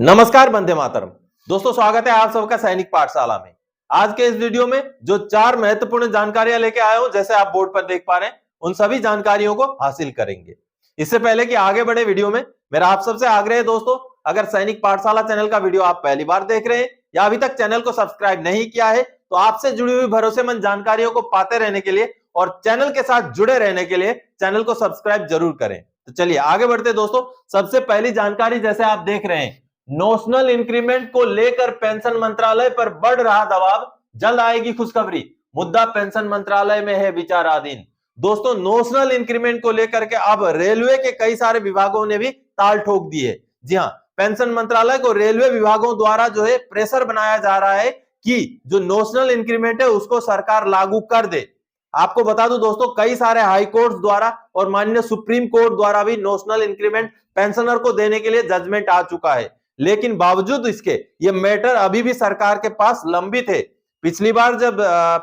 नमस्कार, वंदे मातरम। दोस्तों, स्वागत है आप सबका सैनिक पाठशाला में। आज के इस वीडियो में जो 4 महत्वपूर्ण जानकारियां लेके आया हूं, जैसे आप बोर्ड पर देख पा रहे हैं, उन सभी जानकारियों को हासिल करेंगे। इससे पहले कि आगे बढ़े वीडियो में, मेरा आप सबसे आग्रह है दोस्तों, अगर सैनिक पाठशाला चैनल का वीडियो आप पहली बार देख रहे हैं या अभी तक चैनल को सब्सक्राइब नहीं किया है, तो आपसे जुड़ी हुई भरोसेमंद जानकारियों को पाते रहने के लिए और चैनल के साथ जुड़े रहने के लिए चैनल को सब्सक्राइब जरूर करें। तो चलिए आगे बढ़ते दोस्तों। सबसे पहली जानकारी, जैसे आप देख रहे हैं, नोशनल इंक्रीमेंट को लेकर पेंशन मंत्रालय पर बढ़ रहा दबाव, जल्द आएगी खुशखबरी, मुद्दा पेंशन मंत्रालय में है विचाराधीन। दोस्तों, नोशनल इंक्रीमेंट को लेकर के अब रेलवे के कई सारे विभागों ने भी ताल ठोक दी है। जी हां, पेंशन मंत्रालय को रेलवे विभागों द्वारा जो है प्रेशर बनाया जा रहा है कि जो नोशनल इंक्रीमेंट है उसको सरकार लागू कर दे। आपको बता दूं दोस्तों, कई सारे हाई कोर्ट द्वारा और माननीय सुप्रीम कोर्ट द्वारा भी नोशनल इंक्रीमेंट पेंशनर को देने के लिए जजमेंट आ चुका है, लेकिन बावजूद इसके ये मैटर अभी भी सरकार के पास लंबित है। पिछली बार जब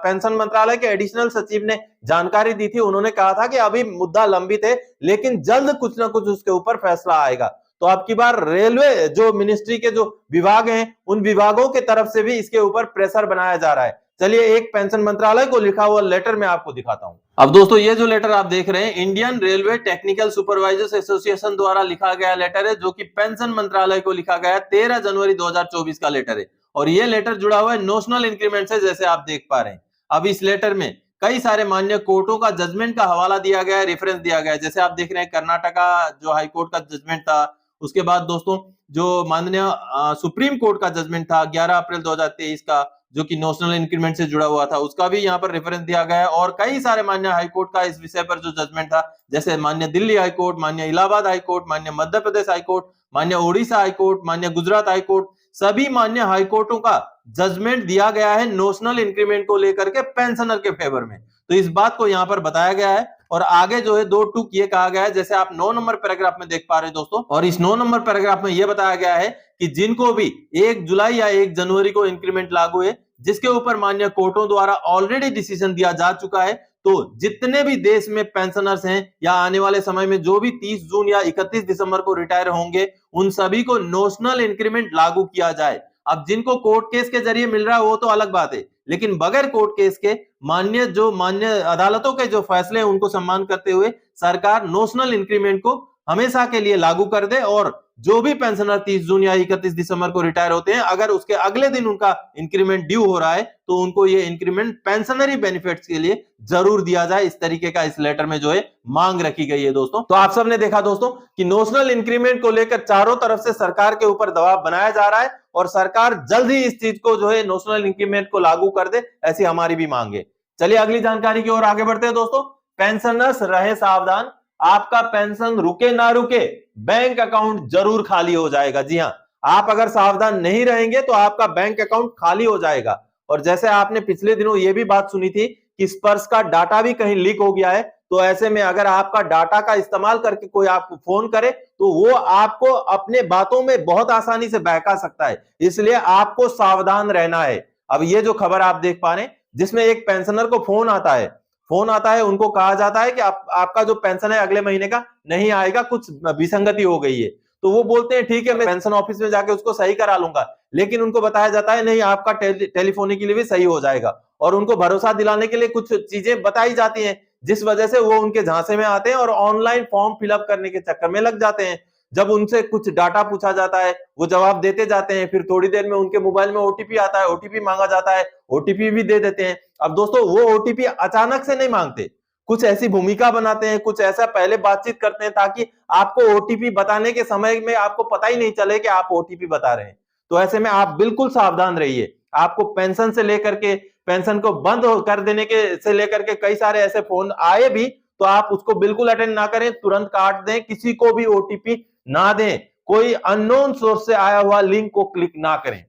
पेंशन मंत्रालय के एडिशनल सचिव ने जानकारी दी थी, उन्होंने कहा था कि अभी मुद्दा लंबित है, लेकिन जल्द कुछ ना कुछ उसके ऊपर फैसला आएगा। तो अब की बार रेलवे जो मिनिस्ट्री के जो विभाग हैं, उन विभागों के तरफ से भी इसके ऊपर प्रेशर बनाया जा रहा है। चलिए एक पेंशन मंत्रालय को लिखा हुआ लेटर मैं आपको दिखाता हूं। अब दोस्तों, ये जो लेटर आप देख रहे हैं, Indian railway technical supervisors association द्वारा लिखा गया लेटर है, जो कि पेंशन मंत्रालय को लिखा गया 13 जनवरी 2024 का लेटर है। और ये लेटर जुड़ा हुआ है नोशनल इंक्रीमेंट से, जैसे आप देख पा रहे हैं। अब इस लेटर में कई सारे मान्य कोर्टों का जजमेंट का हवाला दिया गया है, रेफरेंस दिया गया है। जैसे आप देख रहे हैं, कर्नाटका जो हाई कोर्ट का जजमेंट था, उसके बाद दोस्तों जो माननीय सुप्रीम कोर्ट का जजमेंट था 11 अप्रैल 2023 का, जो कि नोशनल इंक्रीमेंट से जुड़ा हुआ था, उसका भी यहाँ पर रेफरेंस दिया गया है। और कई सारे मान्य हाई कोर्ट का इस विषय पर जो जजमेंट था, जैसे मान्य दिल्ली हाई कोर्ट, मान्य इलाहाबाद हाई कोर्ट, मान्य मध्य प्रदेश हाई कोर्ट, मान्य उड़ीसा हाई कोर्ट, मान्य गुजरात हाई कोर्ट, सभी मान्य हाई कोर्टों का जजमेंट दिया गया है नोशनल इंक्रीमेंट को लेकर के पेंशनर के फेवर में। तो इस बात को यहाँ पर बताया गया है। और आगे जो है 2 टूक ये कहा गया है, जैसे आप 9 नंबर पैराग्राफ में देख पा रहे हैं दोस्तों। और इस 9 नंबर पैराग्राफ में यह बताया गया है कि जिनको भी 1 जुलाई या 1 जनवरी को इंक्रीमेंट लागू है, जिसके ऊपर मान्य कोर्टों द्वारा ऑलरेडी डिसीजन दिया जा चुका है, तो जितने भी देश में पेंशनर्स हैं या आने वाले समय में जो भी 30 जून या 31 दिसंबर को रिटायर होंगे, उन सभी को नोशनल इंक्रीमेंट लागू किया जाए। अब जिनको कोर्ट केस के जरिए मिल रहा है वो तो अलग बात है, लेकिन बगैर कोर्ट केस के मान्य अदालतों के जो फैसले हैं उनको सम्मान करते हुए सरकार नोशनल इंक्रीमेंट को हमेशा के लिए लागू कर दे। और जो भी पेंशनर 30 जून या 31 दिसंबर को रिटायर होते हैं, अगर उसके अगले दिन उनका इंक्रीमेंट ड्यू हो रहा है, तो उनको ये इंक्रीमेंट पेंशनरी बेनिफिट्स के लिए जरूर दिया जाए। इस तरीके का इस लेटर में जो है मांग रखी गई है दोस्तों। तो आप सबने देखा दोस्तों कि नोशनल इंक्रीमेंट को लेकर चारों तरफ से सरकार के ऊपर दबाव बनाया जा रहा है, और सरकार जल्द ही इस चीज को जो है नोशनल इंक्रीमेंट को लागू कर दे, ऐसी हमारी भी मांग है। चलिए अगली जानकारी की ओर आगे बढ़ते हैं दोस्तों। पेंशनर्स रहे सावधान, आपका पेंशन रुके ना रुके, बैंक अकाउंट जरूर खाली हो जाएगा। जी हां, आप अगर सावधान नहीं रहेंगे तो आपका बैंक अकाउंट खाली हो जाएगा। और जैसे आपने पिछले दिनों ये भी बात सुनी थी कि स्पर्श का डाटा भी कहीं लीक हो गया है, तो ऐसे में अगर आपका डाटा का इस्तेमाल करके कोई आपको फोन करे, तो वो आपको अपने बातों में बहुत आसानी से बहका सकता है। इसलिए आपको सावधान रहना है। अब ये जो खबर आप देख पा रहे हैं, जिसमें एक पेंशनर को फोन आता है, उनको कहा जाता है कि आपका जो पेंशन है अगले महीने का नहीं आएगा, कुछ विसंगति हो गई है। तो वो बोलते हैं ठीक है, मैं पेंशन ऑफिस में जाके उसको सही करा लूंगा, लेकिन उनको बताया जाता है नहीं, आपका टेलीफोनिकली भी सही हो जाएगा। और उनको भरोसा दिलाने के लिए कुछ चीजें बताई जाती हैं, जिस वजह से वो उनके झांसे में आते हैं और ऑनलाइन फॉर्म फिलअप करने के चक्कर में लग जाते हैं। जब उनसे कुछ डाटा पूछा जाता है, वो जवाब देते जाते हैं, फिर थोड़ी देर में उनके मोबाइल में ओटीपी आता है, ओटीपी मांगा जाता है, ओटीपी भी दे देते हैं। अब दोस्तों, वो ओटीपी अचानक से नहीं मांगते, कुछ ऐसी भूमिका बनाते हैं, कुछ ऐसा पहले बातचीत करते हैं ताकि आपको ओटीपी बताने के समय में आपको पता ही नहीं चले कि आप ओटीपी बता रहे हैं। तो ऐसे में आप बिल्कुल सावधान रहिए। आपको पेंशन से लेकर के पेंशन को बंद कर देने के से लेकर के कई सारे ऐसे फोन आए भी, तो आप उसको बिल्कुल अटेंड ना करें, तुरंत काट दें, किसी को भी ओटीपी ना दें, कोई अननोन सोर्स से आया हुआ लिंक को क्लिक ना करें।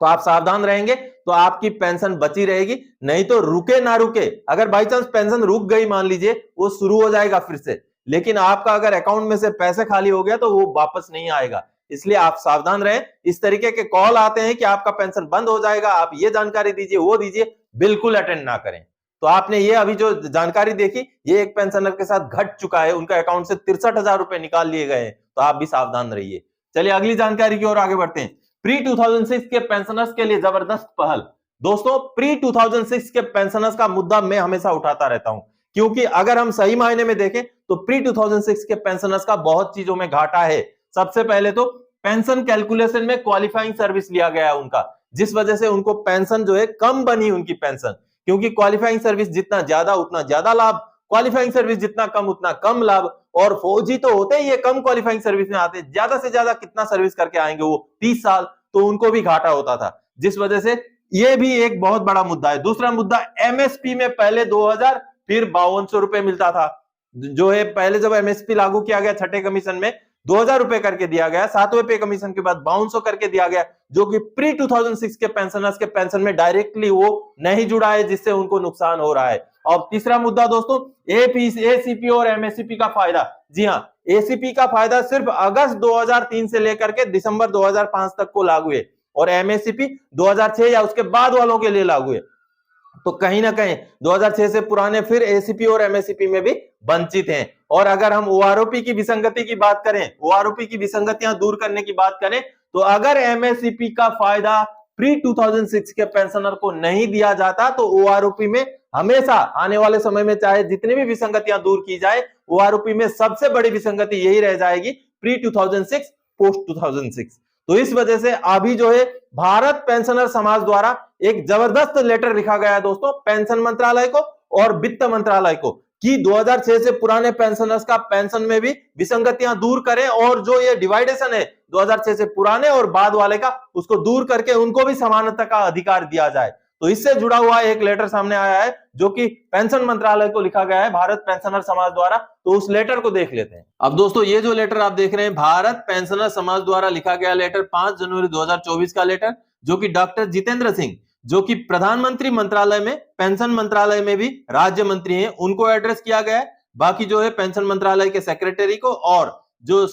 तो आप सावधान रहेंगे तो आपकी पेंशन बची रहेगी, नहीं तो रुके ना रुके, अगर बाई चांस पेंशन रुक गई, मान लीजिए वो शुरू हो जाएगा फिर से, लेकिन आपका अगर अकाउंट में से पैसे खाली हो गया तो वो वापस नहीं आएगा। इसलिए आप सावधान रहें। इस तरीके के कॉल आते हैं कि आपका पेंशन बंद हो जाएगा, आप ये जानकारी दीजिए, वो दीजिए, बिल्कुल अटेंड ना करें। तो आपने ये अभी जो जानकारी देखी, ये एक पेंशनर के साथ घट चुका है, उनका अकाउंट से 63,000 रुपए निकाल लिए गए हैं, तो आप भी सावधान रहिए। चलिए अगली जानकारी की ओर आगे बढ़ते हैं। प्री 2006 के पेंशनर्स के लिए जबरदस्त पहल। दोस्तों प्री 2006 के पेंशनर्स का मुद्दा मैं हमेशा उठाता रहता हूं, क्योंकि अगर हम सही मायने में देखें तो प्री 2006 के पेंशनर्स का बहुत चीजों में घाटा है। सबसे पहले तो पेंशन कैलकुलेशन में क्वालिफाइंग सर्विस लिया गया है उनका, जिस वजह से उनको पेंशन जो है कम बनी उनकी पेंशन, क्योंकि क्वालिफाइंग सर्विस जितना ज्यादा उतना ज्यादा लाभ, क्वालिफाइंग सर्विस जितना कम उतना कम लाभ। और फौजी तो होते ही ये कम क्वालिफाइंग सर्विस में आते, ज्यादा से ज्यादा कितना सर्विस करके आएंगे वो 30 साल, तो उनको भी घाटा होता था, जिस वजह से ये भी एक बहुत बड़ा मुद्दा है। दूसरा मुद्दा एमएसपी में पहले 2000 फिर 5200 रुपए मिलता था, जो है पहले जब एमएसपी लागू किया गया छठे कमीशन में 2000 रुपए करके दिया गया, सातवें पे कमीशन के बाद 5200 करके दिया गया, जो कि प्री 2006 के पेंशनर्स के पेंशन में डायरेक्टली वो नहीं जुड़ा है, जिससे उनको नुकसान हो रहा है। और तीसरा मुद्दा दोस्तों एसीपी और एमएससीपी का फायदा। जी हाँ, एसीपी का फायदा सिर्फ अगस्त 2003 से लेकर के दिसंबर 2005 तक को लागू है, और एमएससीपी 2006 या उसके बाद वालों के लिए लागू है। तो कहीं ना कहीं 2006 से पुराने फिर एसीपी और एमएससीपी में भी वंचित हैं। और अगर हम ओआरओपी की विसंगति की बात करें, ओआरओपी की विसंगतियां दूर करने की बात करें, तो अगर एमएससीपी का फायदा प्री 2006 के पेंशनर को नहीं दिया जाता तो ओआरओपी में हमेशा आने वाले समय में चाहे जितनी भी विसंगतियां दूर की जाए, ओआरओपी में सबसे बड़ी विसंगति यही रह जाएगी प्री 2006 पोस्ट 2006। तो इस वजह से अभी जो है भारत पेंशनर समाज द्वारा एक जबरदस्त लेटर लिखा गया है दोस्तों पेंशन मंत्रालय को और वित्त मंत्रालय को, कि 2006 से पुराने पेंशनर्स का पेंशन में भी विसंगतियां दूर करें, और जो ये डिवाइडेशन है 2006 से पुराने और बाद वाले का, उसको दूर करके उनको भी समानता का अधिकार दिया जाए। तो इससे जुड़ा हुआ एक लेटर सामने आया है, जो कि पेंशन मंत्रालय को लिखा गया है भारत पेंशनर समाज द्वारा। तो उस लेटर को देख लेते हैं। अब दोस्तों ये जो लेटर आप देख रहे हैं भारत पेंशनर समाज द्वारा लिखा गया लेटर 5 जनवरी 2024 का लेटर, जो कि डॉक्टर जितेंद्र सिंह, जो कि प्रधानमंत्री मंत्रालय में पेंशन मंत्रालय में भी राज्य मंत्री हैं, उनको एड्रेस किया गया है। बाकी जो है पेंशन मंत्रालय के सेक्रेटरी को और जो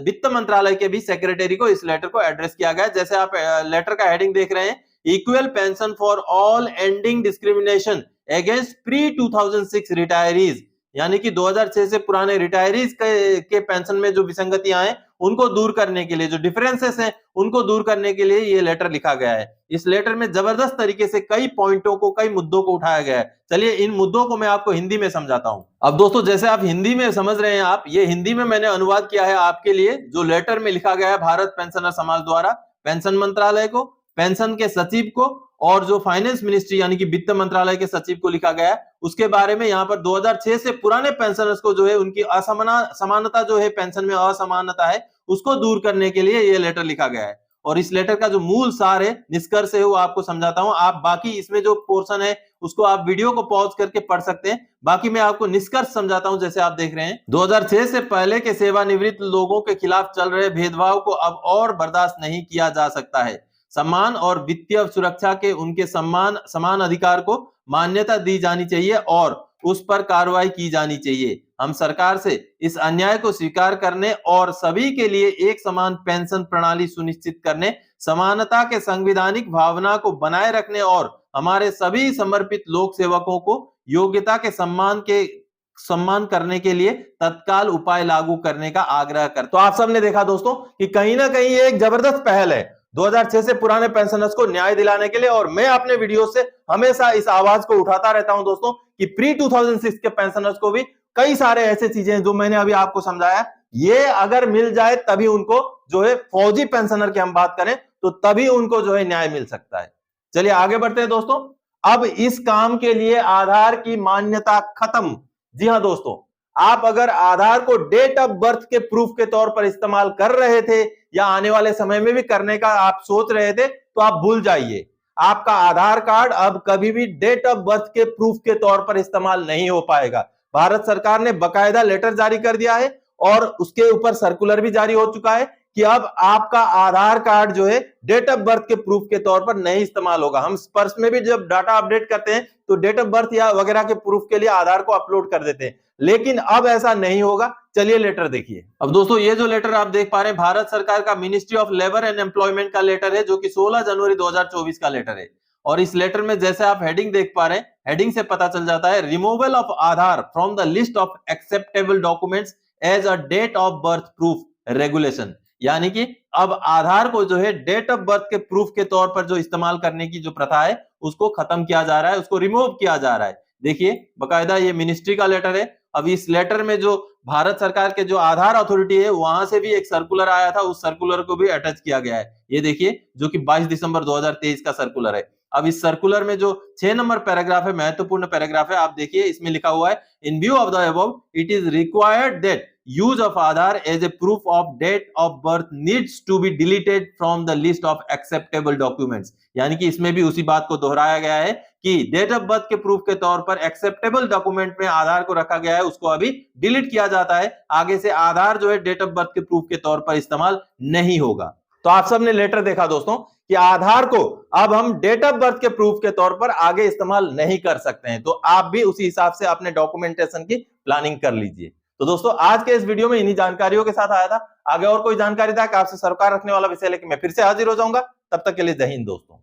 वित्त मंत्रालय के भी सेक्रेटरी को इस लेटर को एड्रेस किया गया है। जैसे आप लेटर का हेडिंग देख रहे हैं, equal pension for all ending discrimination against pre 2006 retirees, यानी कि 2006 से पुराने रिटायरीज के पेंशन में जो विसंगतियां हैं उनको दूर करने के लिए, जो डिफरेंसेस हैं उनको दूर करने के लिए ये लेटर लिखा गया है। इस लेटर में जबरदस्त तरीके से कई पॉइंटों को, कई मुद्दों को उठाया गया है। चलिए इन मुद्दों को मैं आपको हिंदी में समझाता हूं। अब दोस्तों जैसे आप हिंदी में समझ रहे हैं, आप ये हिंदी में मैंने अनुवाद किया है आपके लिए, जो लेटर में लिखा गया है भारत पेंशनर समाज द्वारा पेंशन मंत्रालय को, पेंशन के सचिव को और जो फाइनेंस मिनिस्ट्री यानी कि वित्त मंत्रालय के सचिव को लिखा गया है, उसके बारे में यहाँ पर 2006 से पुराने पेंशनर्स को जो है उनकी असमानता जो है, पेंशन में असमानता है, उसको दूर करने के लिए ये लेटर लिखा गया है। और इस लेटर का जो मूल सार है, निष्कर्ष है, वो आपको समझाता हूं। आप बाकी इसमें जो पोर्शन है उसको आप वीडियो को पॉज करके पढ़ सकते हैं, बाकी मैं आपको निष्कर्ष समझाता हूं। जैसे आप देख रहे हैं 2006 से पहले के सेवानिवृत्त लोगों के खिलाफ चल रहे भेदभाव को अब और बर्दाश्त नहीं किया जा सकता है। सम्मान और वित्तीय सुरक्षा के उनके समान अधिकार को मान्यता दी जानी चाहिए और उस पर कार्रवाई की जानी चाहिए। हम सरकार से इस अन्याय को स्वीकार करने और सभी के लिए एक समान पेंशन प्रणाली सुनिश्चित करने, समानता के संवैधानिक भावना को बनाए रखने और हमारे सभी समर्पित लोक सेवकों को योग्यता के सम्मान करने के लिए तत्काल उपाय लागू करने का आग्रह कर। तो आप सबने देखा दोस्तों कि कहीं ना कहीं ये एक जबरदस्त पहल है 2006 से पुराने पेंशनर्स को न्याय दिलाने के लिए। और मैं अपने वीडियो से हमेशा इस आवाज को उठाता रहता हूं दोस्तों कि प्री 2006 के पेंशनर्स को भी कई सारे ऐसे चीजें हैं जो मैंने अभी आपको समझाया, ये अगर मिल जाए तभी उनको जो है फौजी पेंशनर की हम बात करें तो तभी उनको जो है न्याय मिल सकता है। चलिए आगे बढ़ते हैं दोस्तों। अब इस काम के लिए आधार की मान्यता खत्म। जी हां दोस्तों, आप अगर आधार को डेट ऑफ बर्थ के प्रूफ के तौर पर इस्तेमाल कर रहे थे या आने वाले समय में भी करने का आप सोच रहे थे, तो आप भूल जाइए। आपका आधार कार्ड अब कभी भी डेट ऑफ बर्थ के प्रूफ के तौर पर इस्तेमाल नहीं हो पाएगा। भारत सरकार ने बकायदा लेटर जारी कर दिया है और उसके ऊपर सर्कुलर भी जारी हो चुका है कि अब आपका आधार कार्ड जो है डेट ऑफ बर्थ के प्रूफ के तौर पर नहीं इस्तेमाल होगा। हम स्पर्श में भी जब डाटा अपडेट करते हैं तो डेट ऑफ बर्थ या वगैरह के प्रूफ के लिए आधार को अपलोड कर देते हैं, लेकिन अब ऐसा नहीं होगा। चलिए लेटर देखिए। अब दोस्तों ये जो लेटर आप देख पा रहे हैं भारत सरकार का ministry of labour and employment का लेटर है, जो कि 16 जनवरी 2024 का लेटर है। और इस लेटर में जैसे आप हेडिंग देख पा रहे हैं, हेडिंग से पता चल जाता है removal of Aadhaar from the list of acceptable documents as a date of birth proof regulation, यानी कि अब आधार को जो है डेट ऑफ बर्थ के प्रूफ के तौर पर जो इस्तेमाल करने की जो प्रथा है उसको खत्म किया जा रहा है, उसको रिमूव किया जा रहा है। देखिए बकायदा ये मिनिस्ट्री का लेटर है। अब इस लेटर में जो भारत सरकार के जो आधार अथॉरिटी है वहां से भी एक सर्कुलर आया था, उस सर्कुलर को भी अटैच किया गया है। ये देखिए जो कि 22 दिसंबर 2023 का सर्कुलर है। अब इस सर्कुलर में जो 6 नंबर पैराग्राफ है, महत्वपूर्ण पैराग्राफ है, आप देखिए इसमें लिखा हुआ है, इन view of the above it is required that use of Aadhaar as a proof of date of birth needs to be deleted from the list of acceptable documents। यानी कि इसमें भी उसी बात को दोहराया गया है कि डेट ऑफ बर्थ के प्रूफ के तौर पर एक्सेप्टेबल डॉक्यूमेंट में आधार को रखा गया है, उसको अभी डिलीट किया जाता है। आगे से आधार जो है डेट ऑफ बर्थ के प्रूफ के तौर पर इस्तेमाल नहीं होगा। तो आप सबने लेटर देखा दोस्तों कि आधार को अब हम डेट ऑफ बर्थ के प्रूफ के तौर पर आगे इस्तेमाल नहीं कर सकते हैं। तो आप भी उसी हिसाब से अपने डॉक्यूमेंटेशन की प्लानिंग कर लीजिए। तो दोस्तों आज के इस वीडियो में इन्हीं जानकारियों के साथ आया था। आगे और कोई जानकारी था कि आपसे सरोकार रखने वाला विषय लेकर मैं फिर से हाजिर हो जाऊंगा। तब तक के लिए जय हिंद दोस्तों।